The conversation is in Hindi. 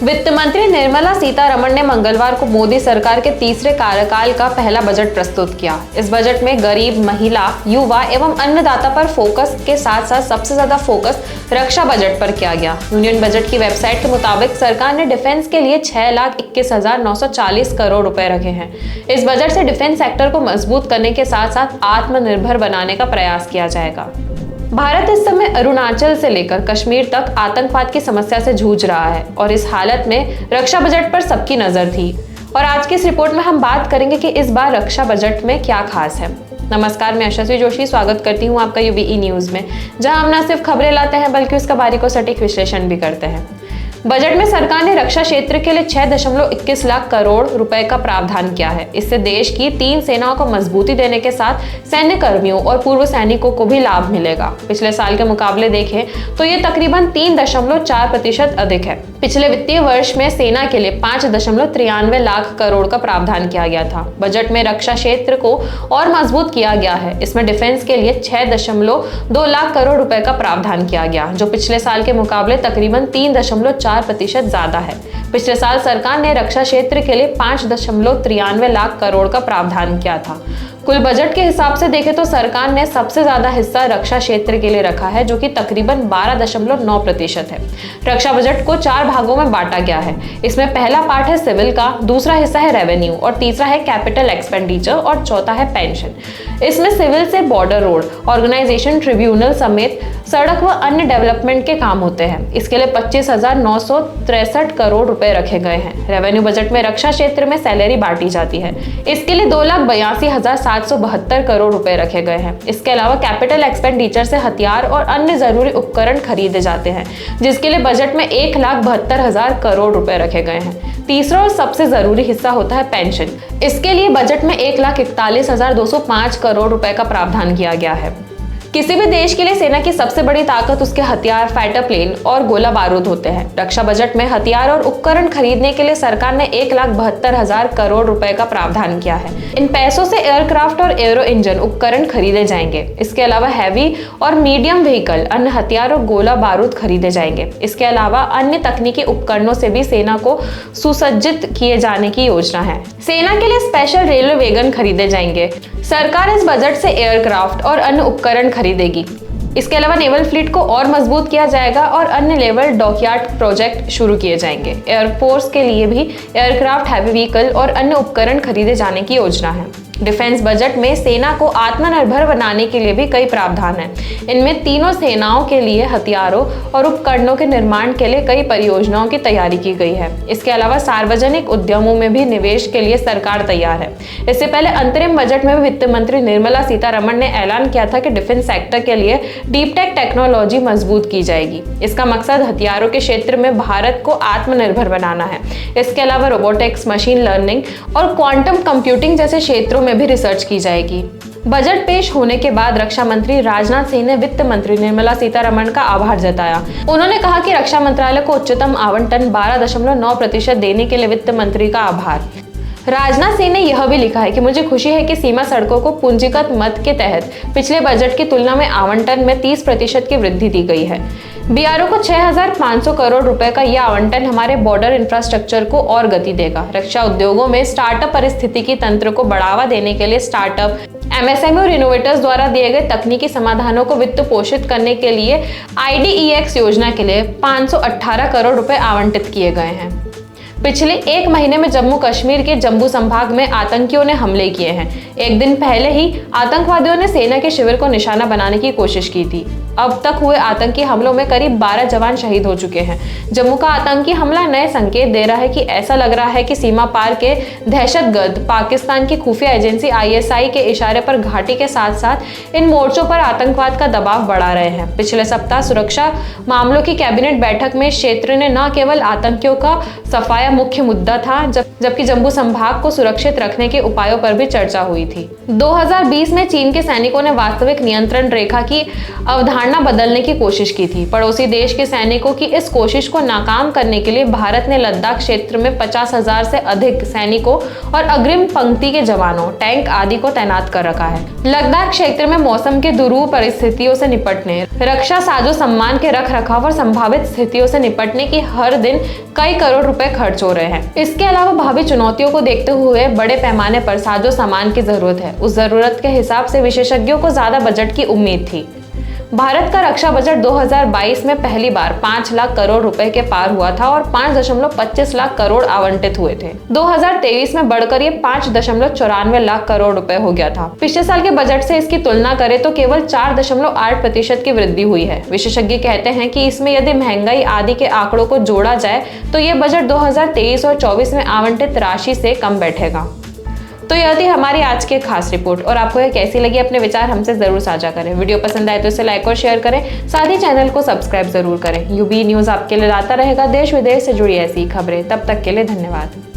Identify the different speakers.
Speaker 1: वित्त मंत्री निर्मला सीतारमण ने मंगलवार को मोदी सरकार के तीसरे कार्यकाल का पहला बजट प्रस्तुत किया। इस बजट में गरीब, महिला, युवा एवं अन्नदाता पर फोकस के साथ साथ सबसे ज्यादा फोकस रक्षा बजट पर किया गया। यूनियन बजट की वेबसाइट के मुताबिक सरकार ने डिफेंस के लिए 6,21,940 करोड़ रुपए रखे हैं। इस बजट से डिफेंस सेक्टर को मजबूत करने के साथ साथ आत्मनिर्भर बनाने का प्रयास किया जाएगा। भारत इस समय अरुणाचल से लेकर कश्मीर तक आतंकवाद की समस्या से जूझ रहा है और इस हालत में रक्षा बजट पर सबकी नजर थी। और आज की इस रिपोर्ट में हम बात करेंगे कि इस बार रक्षा बजट में क्या खास है। नमस्कार, मैं यशस्वी जोशी स्वागत करती हूँ आपका यूबीई न्यूज में, जहां हम न सिर्फ खबरें लाते हैं बल्कि उसका बारीकों सटीक विश्लेषण भी करते हैं। बजट में सरकार ने रक्षा क्षेत्र के लिए 6.21 लाख करोड़ रुपए का प्रावधान किया है। इससे देश की 3 सेनाओं को मजबूती देने के साथ सैन्य कर्मियों और पूर्व सैनिकों को भी लाभ मिलेगा। पिछले साल के मुकाबले देखें तो ये तकरीबन 3.4% अधिक है। पिछले वित्तीय वर्ष में सेना के लिए 5.93 लाख करोड़ का प्रावधान किया गया था। बजट में रक्षा क्षेत्र को और मजबूत किया गया है। इसमें डिफेंस के लिए 6.2 लाख करोड़ रुपए का प्रावधान किया गया, जो पिछले साल के मुकाबले तकरीबन 3.4% ज्यादा है। पिछले साल सरकार ने रक्षा क्षेत्र के लिए 5.93 लाख करोड़ का प्रावधान किया था। कुल बजट के हिसाब से देखें तो सरकार ने सबसे ज्यादा हिस्सा रक्षा क्षेत्र के लिए रखा है, जो कि तकरीबन 12.9% है। रक्षा बजट को 4 भागों में बांटा गया है। इसमें पहला पार्ट है सिविल का, दूसरा हिस्सा है रेवेन्यू और तीसरा है कैपिटल एक्सपेंडिचर और चौथा है पेंशन। इसमें सिविल से बॉर्डर रोड, ऑर्गेनाइजेशन, ट्रिब्यूनल समेत सड़क व अन्य डेवलपमेंट के काम होते हैं। इसके लिए 25,963 करोड़ रुपए रखे गए हैं। रेवेन्यू बजट में रक्षा क्षेत्र में सैलरी बांटी जाती है। इसके लिए 2,82,772 करोड़ रुपए रखे गए हैं। इसके अलावा कैपिटल एक्सपेंडिचर से हथियार और अन्य जरूरी उपकरण खरीदे जाते हैं, जिसके लिए बजट में 1,72,000 करोड़ रुपए रखे गए हैं। तीसरा और सबसे जरूरी हिस्सा होता है पेंशन। इसके लिए बजट में 1,41,205 करोड़ रुपए का प्रावधान किया गया है। किसी भी देश के लिए सेना की सबसे बड़ी ताकत उसके हथियार, फाइटर प्लेन और गोला बारूद होते हैं। रक्षा बजट में हथियार और उपकरण खरीदने के लिए सरकार ने 1,72,000 करोड़ रुपए का प्रावधान किया है। इन पैसों से एयरक्राफ्ट और एरो इंजन उपकरण खरीदे जाएंगे। इसके अलावा हैवी और मीडियम व्हीकल, अन्य हथियार और गोला बारूद खरीदे जाएंगे। इसके अलावा अन्य तकनीकी उपकरणों से भी सेना को सुसज्जित किए जाने की योजना है। सेना के लिए स्पेशल रेलवे वैगन खरीदे जाएंगे। सरकार इस बजट से एयरक्राफ्ट और अन्य उपकरण खरीदेगी। इसके अलावा नेवल फ्लीट को और मजबूत किया जाएगा और अन्य लेवल डॉकयार्ड प्रोजेक्ट शुरू किए जाएंगे। एयरफोर्स के लिए भी एयरक्राफ्ट, हैवी व्हीकल और अन्य उपकरण खरीदे जाने की योजना है। डिफेंस बजट में सेना को आत्मनिर्भर बनाने के लिए भी कई प्रावधान हैं। इनमें तीनों सेनाओं के लिए हथियारों और उपकरणों के निर्माण के लिए कई परियोजनाओं की तैयारी की गई है। इसके अलावा सार्वजनिक उद्यमों में भी निवेश के लिए सरकार तैयार है। इससे पहले अंतरिम बजट में वित्त मंत्री निर्मला सीतारमण ने ऐलान किया था कि डिफेंस सेक्टर के लिए डीप टेक टेक्नोलॉजी मजबूत की जाएगी। इसका मकसद हथियारों के क्षेत्र में भारत को आत्मनिर्भर बनाना है। इसके अलावा रोबोटिक्स, मशीन लर्निंग और क्वांटम कंप्यूटिंग जैसे क्षेत्रों में भी रिसर्च की जाएगी। बजट पेश होने के बाद रक्षा मंत्री राजनाथ सिंह ने वित्त मंत्री निर्मला सीतारमण का आभार जताया। उन्होंने कहा कि रक्षा मंत्रालय को उच्चतम आवंटन 12.9% देने के लिए वित्त मंत्री का आभार। राजनाथ सिंह ने यह भी लिखा है कि मुझे खुशी है कि सीमा सड़कों को पूंजीगत मद के तहत पिछले बजट की तुलना में आवंटन में 30% की वृद्धि दी गई है। बीआरओ को 6,500 करोड़ रुपए का यह आवंटन हमारे बॉर्डर इंफ्रास्ट्रक्चर को और गति देगा। रक्षा उद्योगों में स्टार्टअप पारिस्थितिकी तंत्र को बढ़ावा देने के लिए स्टार्टअप, एमएसएमई और इनोवेटर्स द्वारा दिए गए तकनीकी समाधानों को वित्त पोषित करने के लिए IDEX योजना के लिए 518 करोड़ रुपए आवंटित किए गए हैं। पिछले 1 महीने में जम्मू कश्मीर के जम्मू संभाग में आतंकियों ने हमले किए हैं। एक दिन पहले ही आतंकवादियों ने सेना के शिविर को निशाना बनाने की कोशिश की थी। अब तक हुए आतंकी हमलों में करीब 12 जवान शहीद हो चुके हैं। जम्मू का आतंकी हमला नए संकेत दे रहा है कि ऐसा लग रहा है कि सीमा पार के दहशतगर्द पाकिस्तान की खुफिया एजेंसी ISI के इशारे पर घाटी के साथ साथ इन मोर्चों पर आतंकवाद का दबाव बढ़ा रहे हैं। पिछले सप्ताह सुरक्षा मामलों की कैबिनेट बैठक में क्षेत्र ने न केवल आतंकियों का सफाया मुख्य मुद्दा था, जबकि जम्मू संभाग को सुरक्षित रखने के उपायों पर भी चर्चा हुई थी। 2020 में चीन के सैनिकों ने वास्तविक नियंत्रण रेखा की अवधारणा अवधारणा बदलने की कोशिश की थी। पड़ोसी देश के सैनिकों की इस कोशिश को नाकाम करने के लिए भारत ने लद्दाख क्षेत्र में 50,000 से अधिक सैनिकों और अग्रिम पंक्ति के जवानों, टैंक आदि को तैनात कर रखा है। लद्दाख क्षेत्र में मौसम के दुरूह परिस्थितियों से निपटने, रक्षा साजो सामान के रख रखाव और संभावित स्थितियों से निपटने की हर दिन कई करोड़ रुपए खर्च हो रहे हैं। इसके अलावा भावी चुनौतियों को देखते हुए बड़े पैमाने पर साजो सामान की जरूरत है। उस जरूरत के हिसाब से विशेषज्ञों को ज्यादा बजट की उम्मीद थी। भारत का रक्षा बजट 2022 में पहली बार 5 लाख करोड़ रुपए के पार हुआ था और 5.25 लाख करोड़ आवंटित हुए थे। 2023 में बढ़कर ये 5.94 लाख करोड़ रुपए हो गया था। पिछले साल के बजट से इसकी तुलना करें तो केवल 4.8% की वृद्धि हुई है। विशेषज्ञ कहते हैं कि इसमें यदि महंगाई आदि के आंकड़ों को जोड़ा जाए तो ये बजट 2023 और 24 में आवंटित राशि से कम बैठेगा। तो यह थी हमारी आज की खास रिपोर्ट और आपको यह कैसी लगी अपने विचार हमसे जरूर साझा करें। वीडियो पसंद आए तो इसे लाइक और शेयर करें, साथ ही चैनल को सब्सक्राइब जरूर करें। यूबी न्यूज़ आपके लिए लाता रहेगा देश विदेश से जुड़ी ऐसी खबरें। तब तक के लिए धन्यवाद।